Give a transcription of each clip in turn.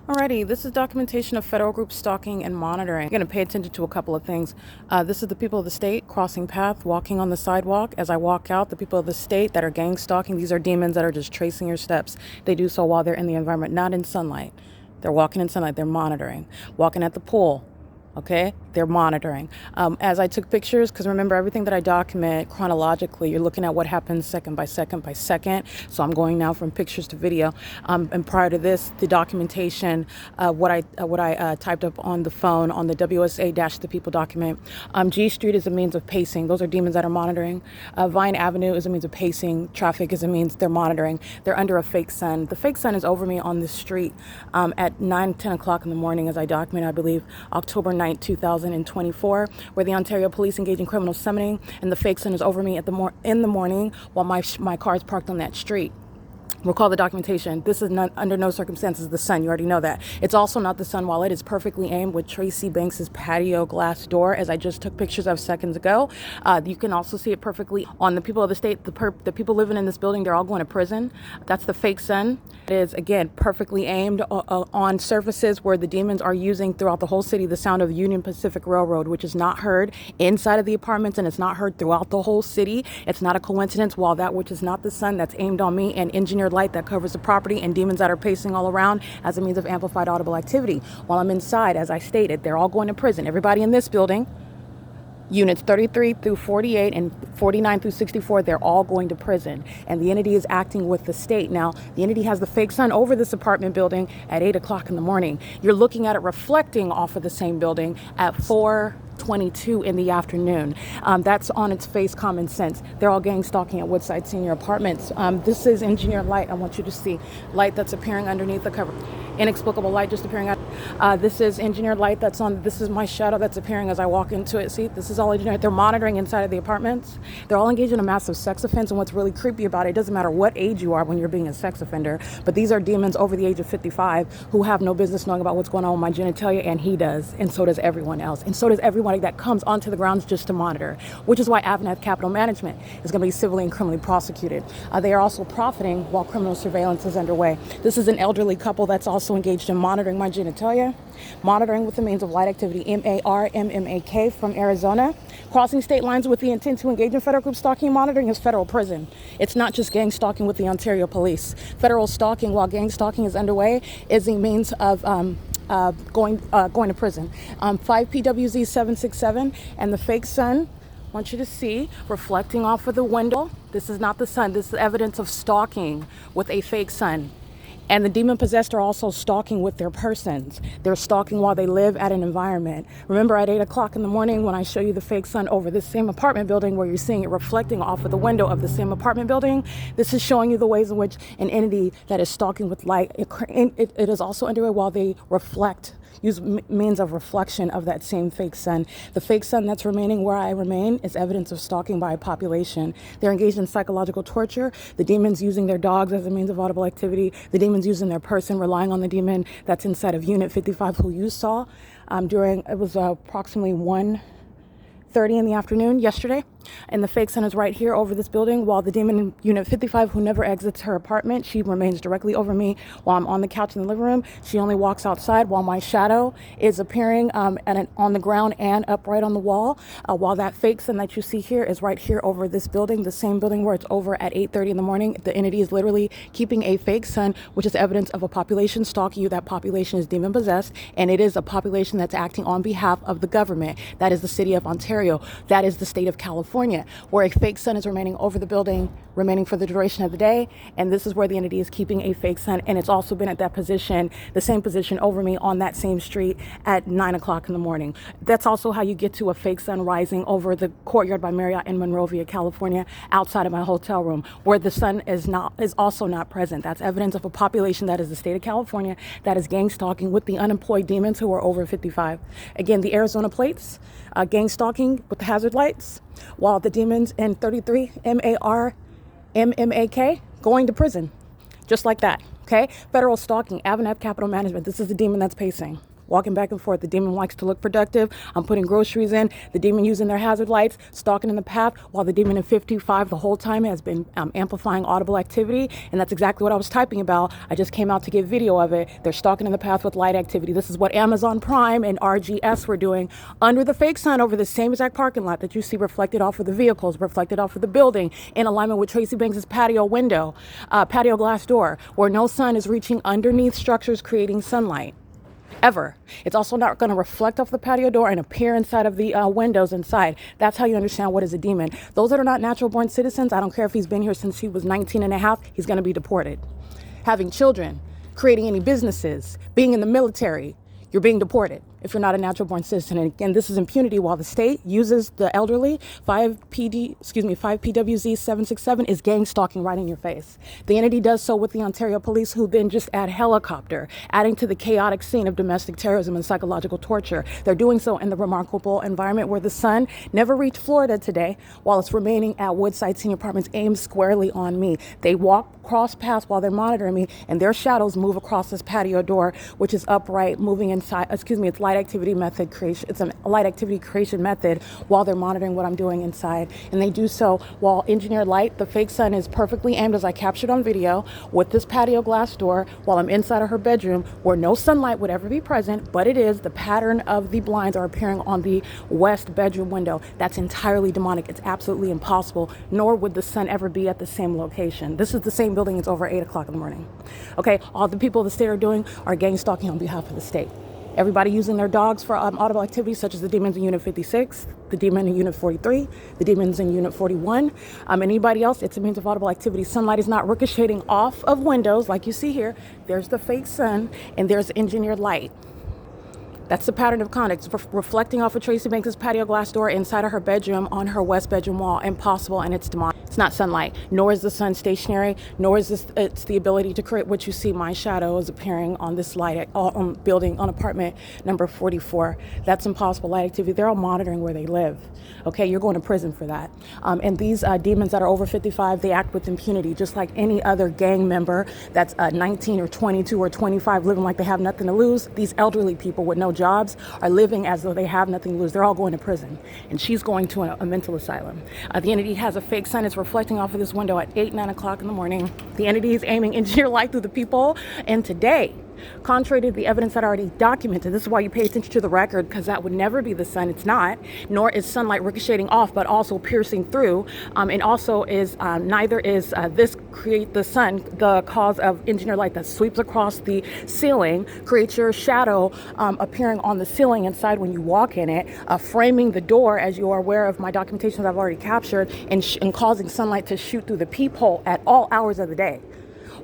Alrighty, this is documentation of federal group stalking and monitoring. I'm going to pay attention to a couple of things. This is the people of the state crossing path, walking on the sidewalk. As I walk out, the people of the state that are gang stalking, these are demons that are just tracing your steps. They do so while they're in the environment, not in sunlight. They're walking in sunlight, they're monitoring. Walking at the pool, okay, they're monitoring. As I took pictures, because remember, everything that I document chronologically, you're looking at what happens second by second by second. So I'm going now from pictures to video. And prior to this, the documentation, what I typed up on the phone on the WSA-the people document. G Street is a means of pacing. Those are demons that are monitoring. Vine Avenue is a means of pacing. Traffic is a means they're monitoring. They're under a fake sun. The fake sun is over me on the street at 10 o'clock in the morning, as I document, I believe, October 9th, 2024, where the Ontario Police engage in criminal summoning, and the fake sun is over me in the morning while my car is parked on that street. Recall the documentation. This is under no circumstances the sun. You already know that. It's also not the sun while it is perfectly aimed with Tracy Banks's patio glass door, as I just took pictures of seconds ago. You can also see it perfectly on the people of the state. The people living in this building, they're all going to prison. That's the fake sun. It is, again, perfectly aimed on surfaces where the demons are using throughout the whole city the sound of the Union Pacific Railroad, which is not heard inside of the apartments, and it's not heard throughout the whole city. It's not a coincidence while that which is not the sun that's aimed on me and engineered light that covers the property and demons that are pacing all around as a means of amplified audible activity. While I'm inside, as I stated, they're all going to prison. Everybody in this building, units 33 through 48 and 49 through 64, they're all going to prison. And the entity is acting with the state. Now, the entity has the fake sun over this apartment building at 8 o'clock in the morning. You're looking at it reflecting off of the same building at 4:22 in the afternoon. That's on its face common sense. They're all gang stalking at Woodside Senior Apartments. This is engineered light. I want you to see light that's appearing underneath the cover. Inexplicable light just appearing out. This is engineered light that's on. This is my shadow that's appearing as I walk into it. See, this is all engineered. They're monitoring inside of the apartments. They're all engaged in a massive sex offense. And what's really creepy about it doesn't matter what age you are when you're being a sex offender, but these are demons over the age of 55 who have no business knowing about what's going on with my genitalia, and he does, and so does everyone else, and so does everybody that comes onto the grounds just to monitor, which is why AVANATH Capital Management is going to be civilly and criminally prosecuted. They are also profiting while criminal surveillance is underway. This is an elderly couple that's also engaged in monitoring my genitalia, monitoring with the means of light activity, MARMMAK from Arizona. Crossing state lines with the intent to engage in federal group stalking and monitoring is federal prison. It's not just gang stalking with the Ontario Police. Federal stalking while gang stalking is underway is a means of going to prison. 5 PWZ 767 and the fake sun. I want you to see reflecting off of the window. This is not the sun. This is evidence of stalking with a fake sun. And the demon possessed are also stalking with their persons. They're stalking while they live at an environment. Remember at 8 o'clock in the morning when I show you the fake sun over this same apartment building where you're seeing it reflecting off of the window of the same apartment building? This is showing you the ways in which an entity that is stalking with light, it is also underway while they use means of reflection of that same fake sun. The fake sun that's remaining where I remain is evidence of stalking by a population. They're engaged in psychological torture. The demons using their dogs as a means of audible activity. The demons using their person, relying on the demon that's inside of Unit 55 who you saw it was approximately 1:30 in the afternoon yesterday. And the fake sun is right here over this building while the demon in Unit 55, who never exits her apartment, she remains directly over me while I'm on the couch in the living room. She only walks outside while my shadow is appearing on the ground and upright on the wall, while that fake sun that you see here is right here over this building, the same building where it's over at 8:30 in the morning. The entity is literally keeping a fake sun, which is evidence of a population stalking you. That population is demon possessed, and it is a population that's acting on behalf of the government. That is the city of Ontario. That is the state of California, where a fake sun is remaining over the building, remaining for the duration of the day. And this is where the entity is keeping a fake sun. And it's also been at that position, the same position over me on that same street at 9 o'clock in the morning. That's also how you get to a fake sun rising over the Courtyard by Marriott in Monrovia, California, outside of my hotel room, where the sun is also not present. That's evidence of a population that is the state of California that is gang stalking with the unemployed demons who are over 55. Again, the Arizona plates, gang stalking with the hazard lights, while the demons in 33 MARMMAK going to prison, just like that. Okay, federal stalking, AVANATH Capital Management. This is the demon that's pacing. walking back and forth. The demon likes to look productive. I'm putting groceries in. The demon using their hazard lights, stalking in the path, while the demon in 55 the whole time has been amplifying audible activity. And that's exactly what I was typing about. I just came out to get video of it. They're stalking in the path with light activity. This is what Amazon Prime and RGS were doing under the fake sun over the same exact parking lot that you see reflected off of the vehicles, reflected off of the building, in alignment with Tracy Banks's patio window, patio glass door, where no sun is reaching underneath structures creating sunlight. Ever. It's also not going to reflect off the patio door and appear inside of the windows inside. That's how you understand what is a demon. Those that are not natural born citizens, I don't care if he's been here since he was 19 and a half, he's going to be deported. Having children, creating any businesses, being in the military, you're being deported if you're not a natural born citizen. And again, this is impunity while the state uses the elderly. 5 PWZ 767 is gang stalking right in your face. The entity does so with the Ontario police, who then just add helicopter, adding to the chaotic scene of domestic terrorism and psychological torture. They're doing so in the remarkable environment where the sun never reached Florida today, while it's remaining at Woodside Senior Apartments, aimed squarely on me. They walk cross paths while they're monitoring me, and their shadows move across this patio door, which is upright, moving inside, it's light activity method creation. It's a light activity creation method while they're monitoring what I'm doing inside. And they do so while engineered light, the fake sun, is perfectly aimed, as I captured on video, with this patio glass door while I'm inside of her bedroom, where no sunlight would ever be present, but it is. The pattern of the blinds are appearing on the west bedroom window. That's entirely demonic. It's absolutely impossible, nor would the sun ever be at the same location. This is the same building. It's over 8 o'clock in the morning. Okay, all the people of the state are doing are gang stalking on behalf of the state. Everybody using their dogs for audible activities, such as the demons in Unit 56, the demon in Unit 43, the demons in Unit 41, anybody else, it's a means of audible activity. Sunlight is not ricocheting off of windows like you see here. There's the fake sun and there's engineered light. That's the pattern of conduct. It's reflecting off of Tracy Banks' patio glass door inside of her bedroom on her west bedroom wall. Impossible, and it's demonic. It's not sunlight, nor is the sun stationary, nor is this, it's the ability to create what you see. My shadow is appearing on this light building on apartment number 44. That's impossible light activity. They're all monitoring where they live. Okay, you're going to prison for that. And these demons that are over 55, they act with impunity, just like any other gang member that's 19 or 22 or 25 living like they have nothing to lose. These elderly people with no jobs are living as though they have nothing to lose. They're all going to prison. And she's going to a mental asylum. The entity has a fake sun. It's reflecting off of this window at 8, 9 o'clock in the morning. The entity is aiming engineer light through the peephole. And today, contrary to the evidence that I already documented, this is why you pay attention to the record, because that would never be the sun. It's not, nor is sunlight ricocheting off, but also piercing through. And also is neither is this create the sun the cause of engineer light that sweeps across the ceiling, creates your shadow appearing on the ceiling inside when you walk in it, framing the door, as you are aware of my documentation that I've already captured, and causing sunlight to shoot through the peephole at all hours of the day,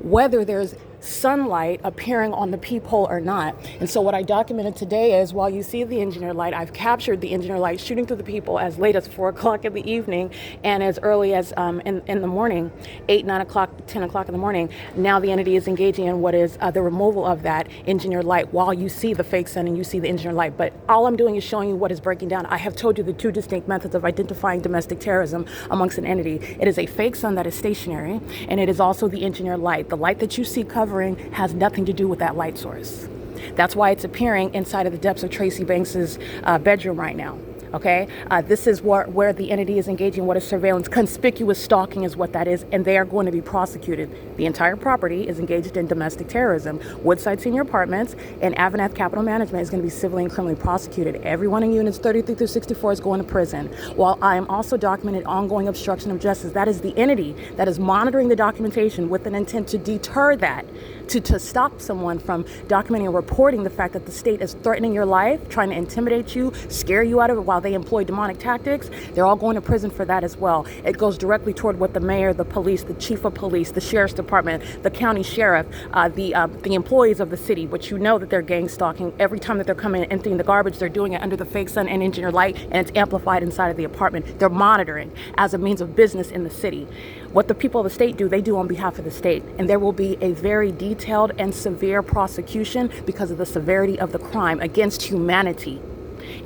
whether there's sunlight appearing on the peephole or not. And so what I documented today is, while you see the engineer light, I've captured the engineer light shooting through the peephole as late as 4 o'clock in the evening and as early as in the morning, 8, 9 o'clock, 10 o'clock in the morning. Now the entity is engaging in what is the removal of that engineer light while you see the fake sun and you see the engineer light. But all I'm doing is showing you what is breaking down. I have told you the two distinct methods of identifying domestic terrorism amongst an entity. It is a fake sun that is stationary, and it is also the engineer light. The light that you see covering has nothing to do with that light source. That's why it's appearing inside of the depths of Tracy Banks's bedroom right now. Okay, this is where the entity is engaging what is surveillance. Conspicuous stalking is what that is, and they are going to be prosecuted. The entire property is engaged in domestic terrorism. Woodside Senior Apartments and AVANATH Capital Management is going to be civilly and criminally prosecuted. Everyone in units 33 through 64 is going to prison. While I am also documented ongoing obstruction of justice. That is the entity that is monitoring the documentation with an intent to deter that, to stop someone from documenting and reporting the fact that the state is threatening your life, trying to intimidate you, scare you out of it while they employ demonic tactics. They're all going to prison for that as well. It goes directly toward what the mayor, the police, the chief of police, the sheriff's department, the county sheriff, the employees of the city, which you know that they're gang stalking. Every time that they're coming and emptying the garbage, they're doing it under the fake sun and engineer light, and it's amplified inside of the apartment. They're monitoring as a means of business in the city. What the people of the state do, they do on behalf of the state. And there will be a very detailed and severe prosecution because of the severity of the crime against humanity.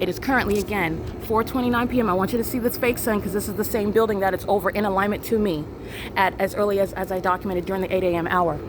It is currently, again, 4:29 p.m. I want you to see this fake sun because this is the same building that it's over in alignment to me at as early as I documented during the 8 a.m. hour.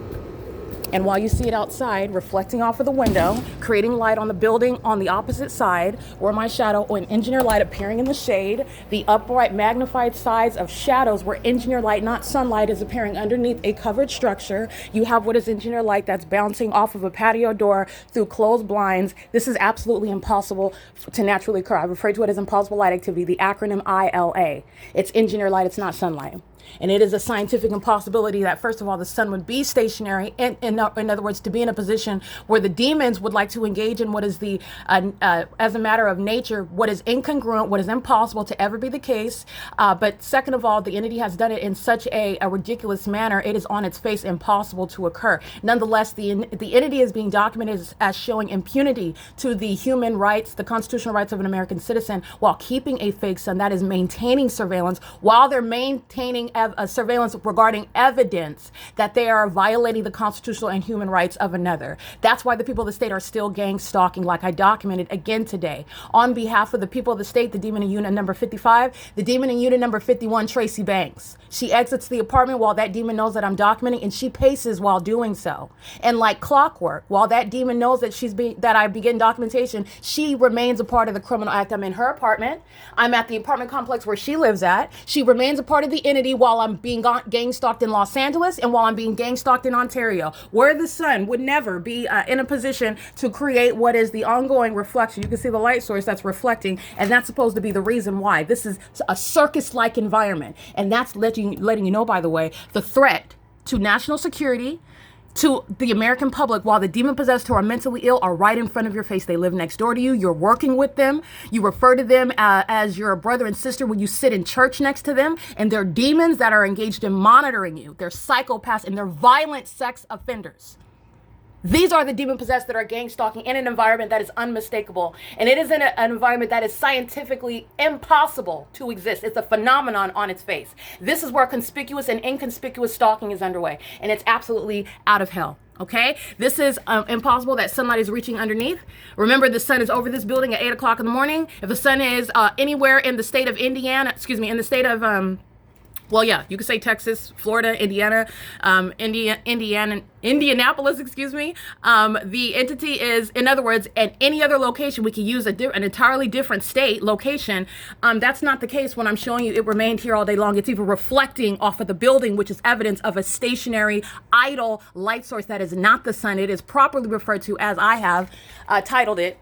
And while you see it outside, reflecting off of the window, creating light on the building on the opposite side, where my shadow or an engineer light appearing in the shade, the upright magnified sides of shadows where engineer light, not sunlight, is appearing underneath a covered structure. You have what is engineer light that's bouncing off of a patio door through closed blinds. This is absolutely impossible to naturally occur. I refer to it as impossible light activity, the acronym ILA. It's engineer light, it's not sunlight. And it is a scientific impossibility that, first of all, the sun would be stationary, in other words, to be in a position where the demons would like to engage in what is the, as a matter of nature, what is incongruent, what is impossible to ever be the case. But second of all, the entity has done it in such a ridiculous manner, it is on its face impossible to occur. Nonetheless, the entity is being documented as showing impunity to the human rights, the constitutional rights of an American citizen, while keeping a fake sun that is maintaining surveillance, while they're maintaining surveillance regarding evidence that they are violating the constitutional and human rights of another. That's why the people of the state are still gang stalking, like I documented again today. On behalf of the people of the state, the demon in unit number 55, the demon in unit number 51, Tracy Banks. She exits the apartment while that demon knows that I'm documenting, and she paces while doing so. And like clockwork, while that demon knows that that I begin documentation, she remains a part of the criminal act. I'm in her apartment. I'm at the apartment complex where she lives at. She remains a part of the entity while I'm being gang stalked in Los Angeles and while I'm being gang stalked in Ontario, where the sun would never be in a position to create what is the ongoing reflection. You can see the light source that's reflecting, and that's supposed to be the reason why. This is a circus-like environment, and that's letting you know, by the way, the threat to national security, to the American public, while the demon-possessed who are mentally ill are right in front of your face. They live next door to you. You're working with them. You refer to them as your brother and sister when you sit in church next to them. And they're demons that are engaged in monitoring you. They're psychopaths and they're violent sex offenders. These are the demon-possessed that are gang stalking in an environment that is unmistakable. And it is in an environment that is scientifically impossible to exist. It's a phenomenon on its face. This is where conspicuous and inconspicuous stalking is underway. And it's absolutely out of hell. Okay, this is impossible that sunlight is reaching underneath. Remember, the sun is over this building at 8 o'clock in the morning. If the sun is anywhere in the state of Indiana, in the state of well, yeah, you could say Texas, Florida, Indiana, Indianapolis, the entity is, in other words, at any other location, we can use an entirely different state location. That's not the case when I'm showing you it remained here all day long. It's even reflecting off of the building, which is evidence of a stationary, idle light source that is not the sun. It is properly referred to, as I have titled it,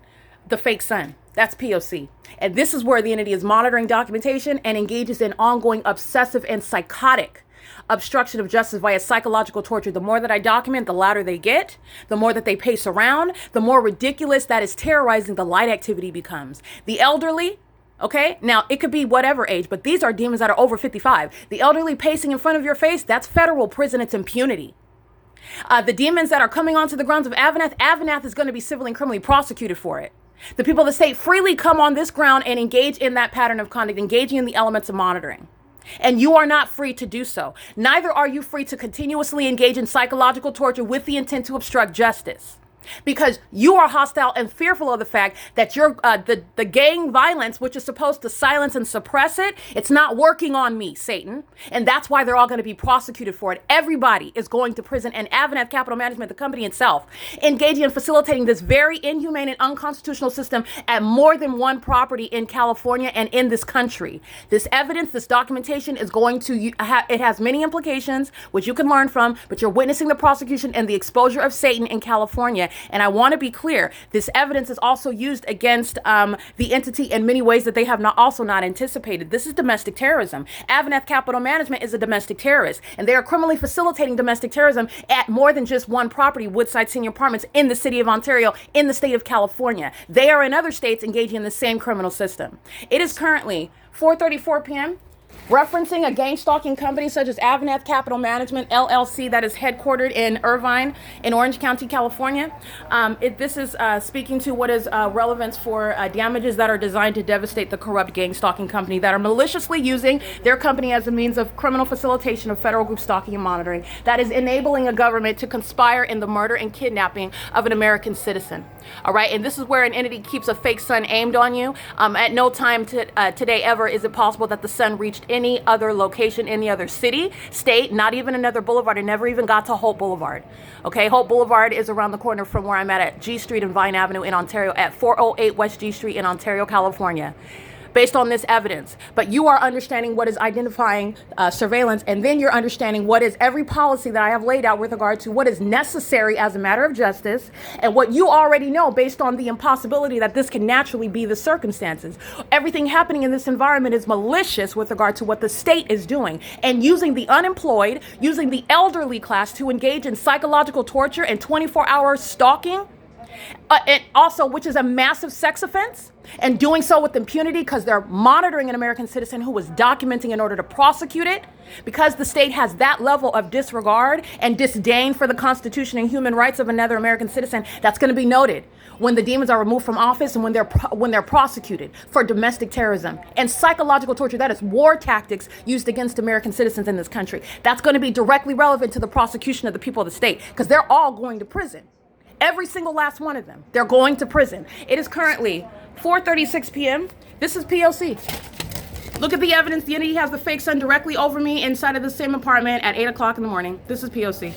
the fake sun. That's P.O.C. And this is where the entity is monitoring documentation and engages in ongoing obsessive and psychotic obstruction of justice via psychological torture. The more that I document, the louder they get, the more that they pace around, the more ridiculous that is terrorizing the light activity becomes. The elderly, okay, now it could be whatever age, but these are demons that are over 55. The elderly pacing in front of your face, that's federal prison, it's impunity. The demons that are coming onto the grounds of AVANATH is going to be civilly and criminally prosecuted for it. The people of the state freely come on this ground and engage in that pattern of conduct, engaging in the elements of monitoring. And you are not free to do so. Neither are you free to continuously engage in psychological torture with the intent to obstruct justice. Because you are hostile and fearful of the fact that the gang violence, which is supposed to silence and suppress it, it's not working on me, Satan. And that's why they're all going to be prosecuted for it. Everybody is going to prison. And AVANATH Capital Management, the company itself, engaging in facilitating this very inhumane and unconstitutional system at more than one property in California and in this country. This evidence, this documentation is going to, it has many implications, which you can learn from, but you're witnessing the prosecution and the exposure of Satan in California. And I want to be clear, this evidence is also used against the entity in many ways that they have also not anticipated. This is domestic terrorism. AVANATH Capital Management is a domestic terrorist, and they are criminally facilitating domestic terrorism at more than just one property, Woodside Senior Apartments, in the city of Ontario, in the state of California. They are in other states engaging in the same criminal system. It is currently 4:34 p.m. Referencing a gang stalking company such as AVANATH Capital Management, LLC, that is headquartered in Irvine in Orange County, California. This is speaking to what is relevance for damages that are designed to devastate the corrupt gang stalking company that are maliciously using their company as a means of criminal facilitation of federal group stalking and monitoring that is enabling a government to conspire in the murder and kidnapping of an American citizen. All right, and this is where an entity keeps a fake sun aimed on you. At no time today ever is it possible that the sun reached touched any other location, any other city, state, not even another boulevard. I never even got to Hope Boulevard. Okay, Hope Boulevard is around the corner from where I'm at G Street and Vine Avenue in Ontario, at 408 West G Street in Ontario, California, based on this evidence. But you are understanding what is identifying surveillance, and then you're understanding what is every policy that I have laid out with regard to what is necessary as a matter of justice, and what you already know based on the impossibility that this can naturally be the circumstances. Everything happening in this environment is malicious with regard to what the state is doing, and using the unemployed, using the elderly class to engage in psychological torture and 24-hour stalking, and also, which is a massive sex offense, and doing so with impunity because they're monitoring an American citizen who was documenting in order to prosecute it, because the state has that level of disregard and disdain for the Constitution and human rights of another American citizen. That's going to be noted when the demons are removed from office and when they're prosecuted for domestic terrorism and psychological torture. That is war tactics used against American citizens in this country. That's going to be directly relevant to the prosecution of the people of the state, because they're all going to prison. Every single last one of them. They're going to prison. It is currently 4:36 p.m. This is P.O.C. Look at the evidence. The entity has the fake sun directly over me inside of the same apartment at 8 o'clock in the morning. This is P.O.C.